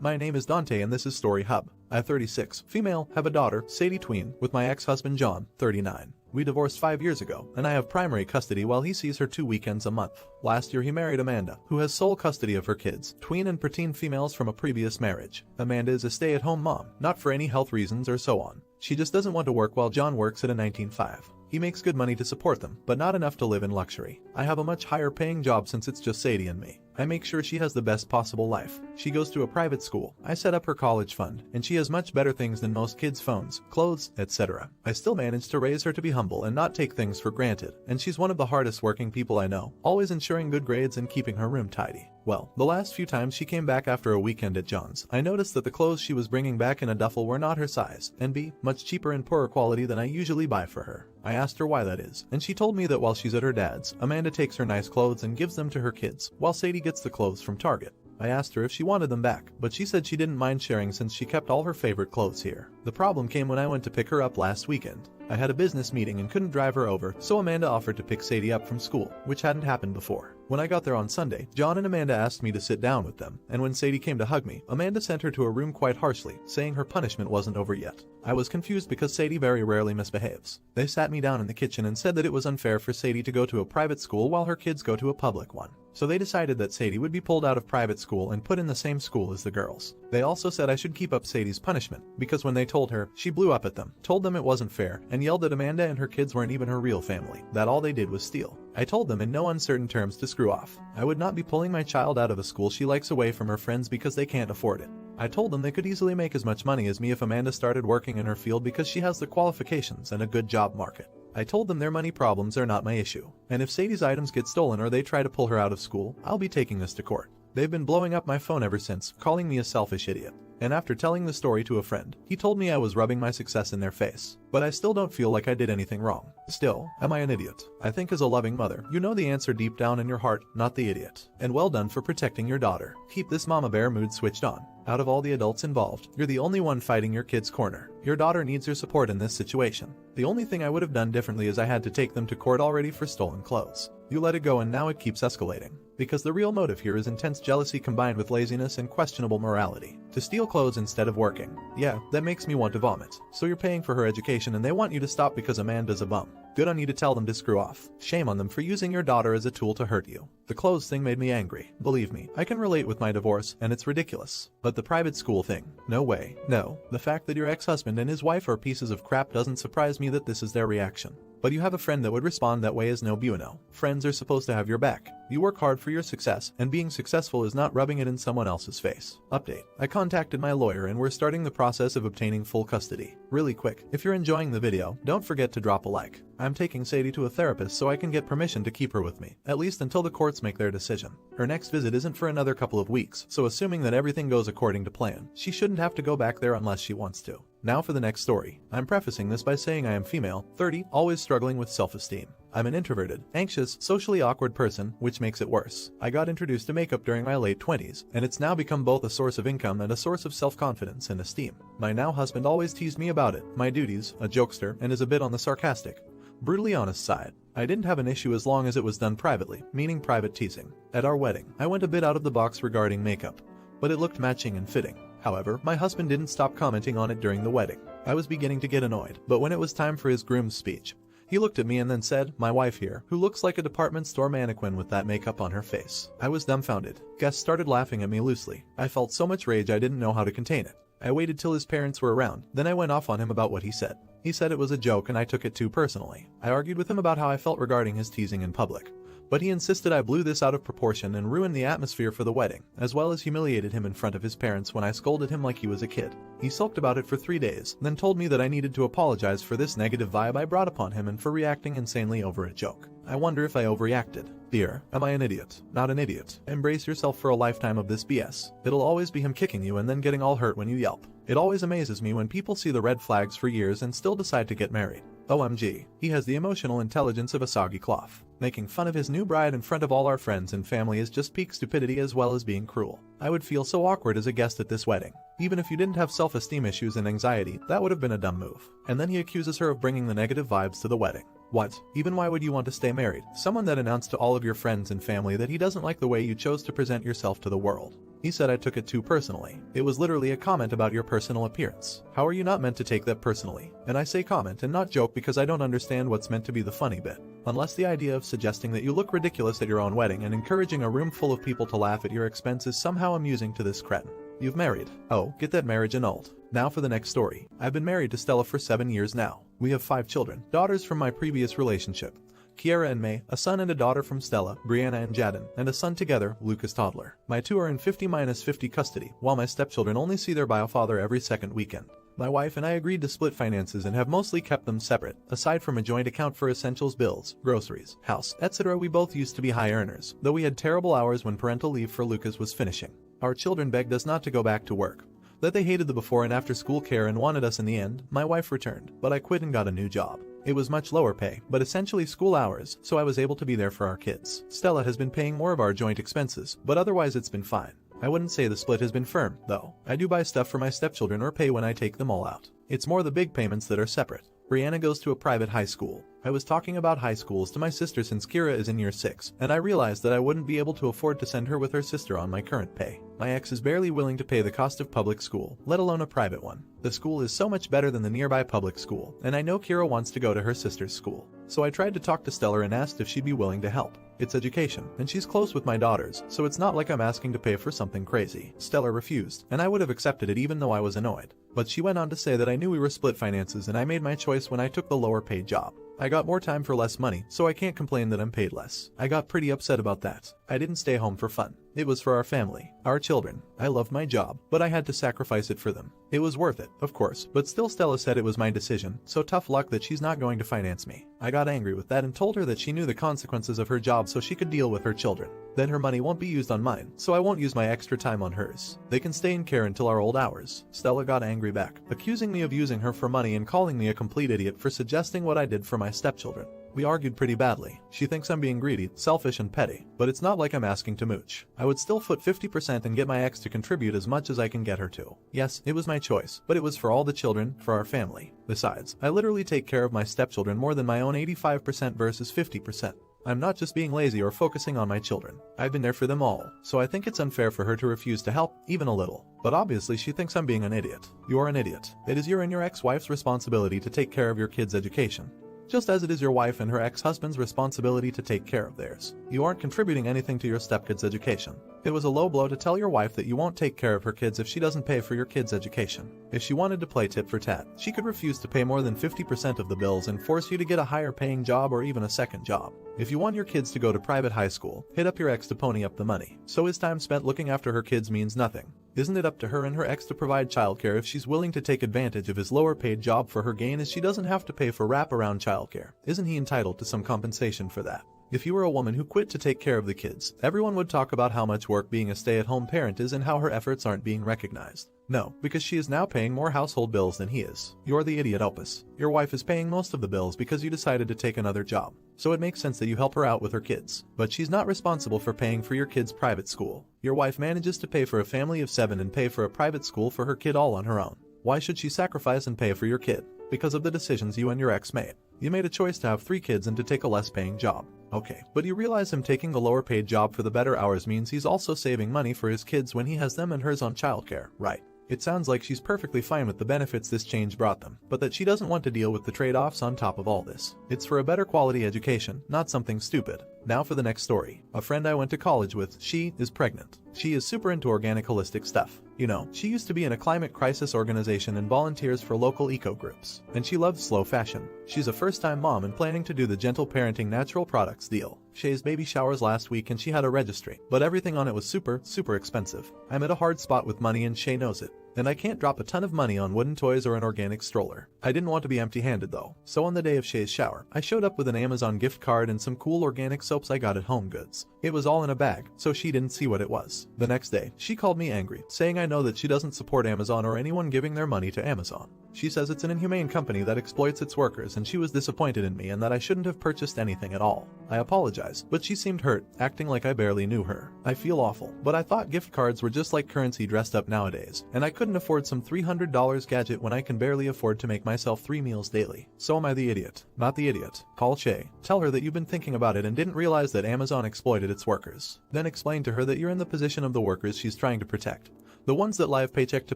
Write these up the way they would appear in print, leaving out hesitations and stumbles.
My name is Dante and this is Story Hub. I'm 36, female, have a daughter, Sadie tween, with my ex-husband John, 39. We divorced 5 years ago, and I have primary custody while he sees her 2 weekends a month. Last year he married Amanda, who has sole custody of her kids, tween and preteen females from a previous marriage. Amanda is a stay-at-home mom, not for any health reasons or so on. She just doesn't want to work while John works at a 19-5. He makes good money to support them, but not enough to live in luxury. I have a much higher paying job since it's just Sadie and me. I make sure she has the best possible life. She goes to a private school. I set up her college fund, and she has much better things than most kids' phones, clothes, etc. I still manage to raise her to be humble and not take things for granted, and she's one of the hardest working people I know, always ensuring good grades and keeping her room tidy. Well, the last few times she came back after a weekend at John's, I noticed that the clothes she was bringing back in a duffel were not her size, and much cheaper and poorer quality than I usually buy for her. I asked her why that is, and she told me that while she's at her dad's, Amanda takes her nice clothes and gives them to her kids, while Sadie gets the clothes from Target. I asked her if she wanted them back, but she said she didn't mind sharing since she kept all her favorite clothes here. The problem came when I went to pick her up last weekend. I had a business meeting and couldn't drive her over, so Amanda offered to pick Sadie up from school, which hadn't happened before. When I got there on Sunday, John and Amanda asked me to sit down with them, and when Sadie came to hug me, Amanda sent her to a room quite harshly, saying her punishment wasn't over yet. I was confused because Sadie very rarely misbehaves. They sat me down in the kitchen and said that it was unfair for Sadie to go to a private school while her kids go to a public one. So they decided that Sadie would be pulled out of private school and put in the same school as the girls. They also said I should keep up Sadie's punishment, because when they told her, she blew up at them, told them it wasn't fair, and yelled that Amanda and her kids weren't even her real family, that all they did was steal. I told them in no uncertain terms to screw off. I would not be pulling my child out of a school she likes away from her friends because they can't afford it. I told them they could easily make as much money as me if Amanda started working in her field because she has the qualifications and a good job market. I told them their money problems are not my issue, and if Sadie's items get stolen or they try to pull her out of school, I'll be taking this to court. They've been blowing up my phone ever since, calling me a selfish idiot. And after telling the story to a friend, he told me I was rubbing my success in their face. But I still don't feel like I did anything wrong. Still, am I an idiot? I think as a loving mother, you know the answer deep down in your heart, not the idiot. And well done for protecting your daughter. Keep this mama bear mood switched on. Out of all the adults involved, you're the only one fighting your kid's corner. Your daughter needs your support in this situation. The only thing I would have done differently is I had to take them to court already for stolen clothes. You let it go and now it keeps escalating. Because the real motive here is intense jealousy combined with laziness and questionable morality. To steal clothes instead of working. Yeah, that makes me want to vomit. So you're paying for her education and they want you to stop because Amanda's a bum. Good on you to tell them to screw off. Shame on them for using your daughter as a tool to hurt you. The clothes thing made me angry. Believe me, I can relate with my divorce, and it's ridiculous. But the private school thing, no way. No, the fact that your ex-husband and his wife are pieces of crap doesn't surprise me that this is their reaction. But you have a friend that would respond that way is no bueno. Friends are supposed to have your back. You work hard for your success, and being successful is not rubbing it in someone else's face. Update. I contacted my lawyer and we're starting the process of obtaining full custody. Really quick, if you're enjoying the video, don't forget to drop a like. I'm taking Sadie to a therapist so I can get permission to keep her with me, at least until the courts make their decision. Her next visit isn't for another couple of weeks, so assuming that everything goes according to plan, she shouldn't have to go back there unless she wants to. Now for the next story. I'm prefacing this by saying I am female, 30, always struggling with self-esteem. I'm an introverted, anxious, socially awkward person, which makes it worse. I got introduced to makeup during my late 20s, and it's now become both a source of income and a source of self-confidence and esteem. My now husband always teased me about it, my duties, a jokester, and is a bit on the sarcastic, brutally honest side. I didn't have an issue as long as it was done privately, meaning private teasing. At our wedding, I went a bit out of the box regarding makeup, but it looked matching and fitting. However, my husband didn't stop commenting on it during the wedding. I was beginning to get annoyed, but when it was time for his groom's speech, he looked at me and then said, "My wife here, who looks like a department store mannequin with that makeup on her face." I was dumbfounded. Guests started laughing at me loosely. I felt so much rage I didn't know how to contain it. I waited till his parents were around, then I went off on him about what he said. He said it was a joke and I took it too personally. I argued with him about how I felt regarding his teasing in public. But he insisted I blew this out of proportion and ruined the atmosphere for the wedding, as well as humiliated him in front of his parents when I scolded him like he was a kid. He sulked about it for 3 days, then told me that I needed to apologize for this negative vibe I brought upon him and for reacting insanely over a joke. I wonder if I overreacted. Dear, am I an idiot? Not an idiot. Embrace yourself for a lifetime of this BS. It'll always be him kicking you and then getting all hurt when you yelp. It always amazes me when people see the red flags for years and still decide to get married. OMG, he has the emotional intelligence of a soggy cloth. Making fun of his new bride in front of all our friends and family is just peak stupidity as well as being cruel. I would feel so awkward as a guest at this wedding. Even if you didn't have self-esteem issues and anxiety, that would have been a dumb move. And then he accuses her of bringing the negative vibes to the wedding. What? Even why would you want to stay married? Someone that announced to all of your friends and family that he doesn't like the way you chose to present yourself to the world. He said I took it too personally. It was literally a comment about your personal appearance. How are you not meant to take that personally? And I say comment and not joke because I don't understand what's meant to be the funny bit. Unless the idea of suggesting that you look ridiculous at your own wedding and encouraging a room full of people to laugh at your expense is somehow amusing to this cretin. You've married. Oh, get that marriage annulled. Now for the next story. I've been married to Stella for 7 years now. We have 5 children, daughters from my previous relationship. Kiara and May, a son and a daughter from Stella, Brianna and Jadon, and a son together, Lucas toddler. My 2 are in 50-50 custody, while my stepchildren only see their bio father every second weekend. My wife and I agreed to split finances and have mostly kept them separate. Aside from a joint account for essentials bills, groceries, house, etc., we both used to be high earners, though we had terrible hours when parental leave for Lucas was finishing. Our children begged us not to go back to work. That they hated the before and after school care and wanted us in the end. My wife returned, but I quit and got a new job. It was much lower pay, but essentially school hours, so I was able to be there for our kids. Stella has been paying more of our joint expenses, but otherwise it's been fine. I wouldn't say the split has been firm, though. I do buy stuff for my stepchildren or pay when I take them all out. It's more the big payments that are separate. Brianna goes to a private high school. I was talking about high schools to my sister since Kira is in year 6, and I realized that I wouldn't be able to afford to send her with her sister on my current pay. My ex is barely willing to pay the cost of public school, let alone a private one. The school is so much better than the nearby public school, and I know Kira wants to go to her sister's school. So I tried to talk to Stella and asked if she'd be willing to help. It's education, and she's close with my daughters, so it's not like I'm asking to pay for something crazy. Stella refused, and I would have accepted it even though I was annoyed. But she went on to say that I knew we were split finances and I made my choice when I took the lower paid job. I got more time for less money, so I can't complain that I'm paid less. I got pretty upset about that. I didn't stay home for fun. It was for our family, our children. I loved my job, but I had to sacrifice it for them. It was worth it, of course, but still Stella said it was my decision, so tough luck that she's not going to finance me. I got angry with that and told her that she knew the consequences of her job so she could deal with her children. Then her money won't be used on mine, so I won't use my extra time on hers. They can stay in care until our old hours. Stella got angry back, accusing me of using her for money and calling me a complete idiot for suggesting what I did for my stepchildren. We argued pretty badly. She thinks I'm being greedy, selfish and petty, but it's not like I'm asking to mooch. I would still foot 50% and get my ex to contribute as much as I can get her to. Yes, it was my choice, but it was for all the children, for our family. Besides, I literally take care of my stepchildren more than my own 85% versus 50%. I'm not just being lazy or focusing on my children. I've been there for them all, so I think it's unfair for her to refuse to help, even a little. But obviously she thinks I'm being an idiot. You're an idiot. It is your and your ex-wife's responsibility to take care of your kids' education. Just as it is your wife and her ex-husband's responsibility to take care of theirs. You aren't contributing anything to your stepkid's education. It was a low blow to tell your wife that you won't take care of her kids if she doesn't pay for your kids' education. If she wanted to play tit for tat, she could refuse to pay more than 50% of the bills and force you to get a higher paying job or even a second job. If you want your kids to go to private high school, hit up your ex to pony up the money. So his time spent looking after her kids means nothing. Isn't it up to her and her ex to provide childcare if she's willing to take advantage of his lower paid job for her gain as she doesn't have to pay for wraparound childcare? Isn't he entitled to some compensation for that? If you were a woman who quit to take care of the kids, everyone would talk about how much work being a stay-at-home parent is and how her efforts aren't being recognized. No, because she is now paying more household bills than he is. You're the idiot opus. Your wife is paying most of the bills because you decided to take another job. So it makes sense that you help her out with her kids. But she's not responsible for paying for your kid's private school. Your wife manages to pay for a family of 7 and pay for a private school for her kid all on her own. Why should she sacrifice and pay for your kid? Because of the decisions you and your ex made. You made a choice to have 3 kids and to take a less paying job. Okay, but you realize him taking the lower paid job for the better hours means he's also saving money for his kids when he has them and hers on childcare, right? It sounds like she's perfectly fine with the benefits this change brought them, but that she doesn't want to deal with the trade-offs on top of all this. It's for a better quality education, not something stupid. Now for the next story. A friend I went to college with, she is pregnant. She is super into organic holistic stuff. You know, she used to be in a climate crisis organization and volunteers for local eco groups. And she loves slow fashion. She's a first-time mom and planning to do the gentle parenting natural products deal. Shay's baby showers last week and she had a registry, but everything on it was super expensive. I'm at a hard spot with money and Shay knows it. And I can't drop a ton of money on wooden toys or an organic stroller. I didn't want to be empty-handed though, so on the day of Shay's shower, I showed up with an Amazon gift card and some cool organic soaps I got at Home Goods. It was all in a bag, so she didn't see what it was. The next day, she called me angry, saying I know that she doesn't support Amazon or anyone giving their money to Amazon. She says it's an inhumane company that exploits its workers and she was disappointed in me and that I shouldn't have purchased anything at all. I apologized, but she seemed hurt, acting like I barely knew her. I feel awful, but I thought gift cards were just like currency dressed up nowadays, and I couldn't couldn't afford some $300 gadget when I can barely afford to make myself 3 meals daily. So am I the idiot? Not the idiot. Call Shay. Tell her that you've been thinking about it and didn't realize that Amazon exploited its workers. Then explain to her that you're in the position of the workers she's trying to protect. The ones that live paycheck to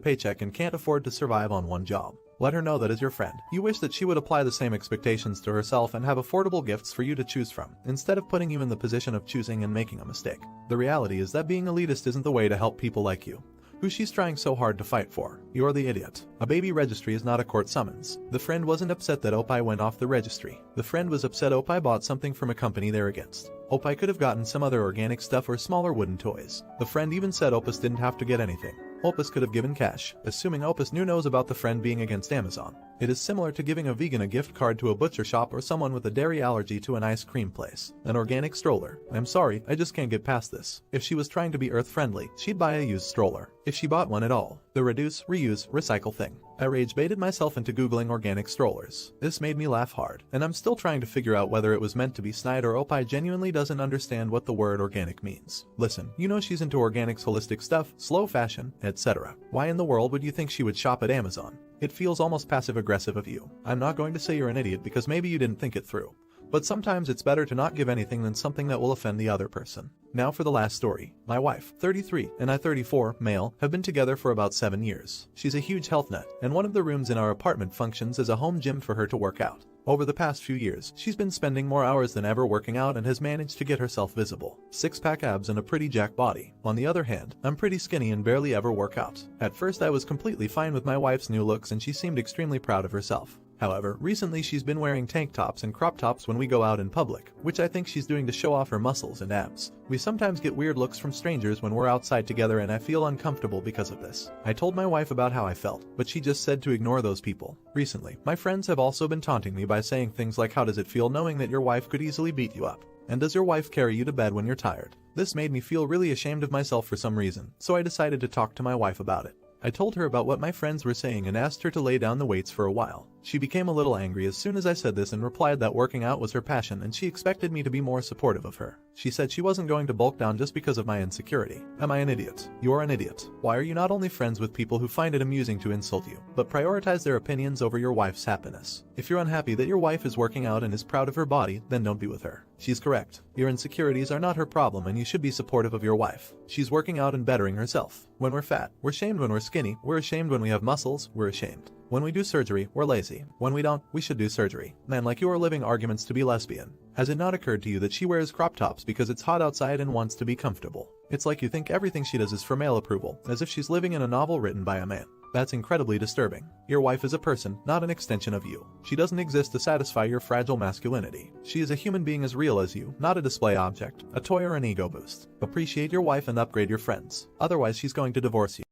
paycheck and can't afford to survive on one job. Let her know that as your friend, you wish that she would apply the same expectations to herself and have affordable gifts for you to choose from, instead of putting you in the position of choosing and making a mistake. The reality is that being elitist isn't the way to help people like you, who she's trying so hard to fight for. You're the idiot. A baby registry is not a court summons. The friend wasn't upset that Opie went off the registry. The friend was upset Opie bought something from a company they're against. Opie could have gotten some other organic stuff or smaller wooden toys. The friend even said Opus didn't have to get anything. Opus could have given cash, assuming Opus knows about the friend being against Amazon. It is similar to giving a vegan a gift card to a butcher shop or someone with a dairy allergy to an ice cream place. An organic stroller. I'm sorry, I just can't get past this. If she was trying to be earth-friendly, she'd buy a used stroller. If she bought one at all. The reduce, reuse, recycle thing. I rage-baited myself into googling organic strollers. This made me laugh hard, and I'm still trying to figure out whether it was meant to be snide or Opie genuinely doesn't understand what the word organic means. Listen, you know she's into organics, holistic stuff, slow fashion, etc. Why in the world would you think she would shop at Amazon? It feels almost passive-aggressive of you. I'm not going to say you're an idiot because maybe you didn't think it through. But sometimes it's better to not give anything than something that will offend the other person. Now for the last story. My wife, 33, and I, 34, male, have been together for about 7 years. She's a huge health nut, and one of the rooms in our apartment functions as a home gym for her to work out. Over the past few years, she's been spending more hours than ever working out and has managed to get herself visible. 6-pack abs and a pretty jacked body. On the other hand, I'm pretty skinny and barely ever work out. At first I was completely fine with my wife's new looks and she seemed extremely proud of herself. However, recently she's been wearing tank tops and crop tops when we go out in public, which I think she's doing to show off her muscles and abs. We sometimes get weird looks from strangers when we're outside together and I feel uncomfortable because of this. I told my wife about how I felt, but she just said to ignore those people. Recently, my friends have also been taunting me by saying things like, how does it feel knowing that your wife could easily beat you up? And does your wife carry you to bed when you're tired? This made me feel really ashamed of myself for some reason, so I decided to talk to my wife about it. I told her about what my friends were saying and asked her to lay down the weights for a while. She became a little angry as soon as I said this and replied that working out was her passion and she expected me to be more supportive of her. She said she wasn't going to bulk down just because of my insecurity. Am I an idiot? You're an idiot. Why are you not only friends with people who find it amusing to insult you, but prioritize their opinions over your wife's happiness? If you're unhappy that your wife is working out and is proud of her body, then don't be with her. She's correct. Your insecurities are not her problem and you should be supportive of your wife. She's working out and bettering herself. When we're fat, we're shamed. When we're skinny, we're ashamed. When we have muscles, we're ashamed. When we do surgery, we're lazy. When we don't, we should do surgery. Men like you are living arguments to be lesbian. Has it not occurred to you that she wears crop tops because it's hot outside and wants to be comfortable? It's like you think everything she does is for male approval, as if she's living in a novel written by a man. That's incredibly disturbing. Your wife is a person, not an extension of you. She doesn't exist to satisfy your fragile masculinity. She is a human being as real as you, not a display object, a toy or an ego boost. Appreciate your wife and upgrade your friends. Otherwise she's going to divorce you.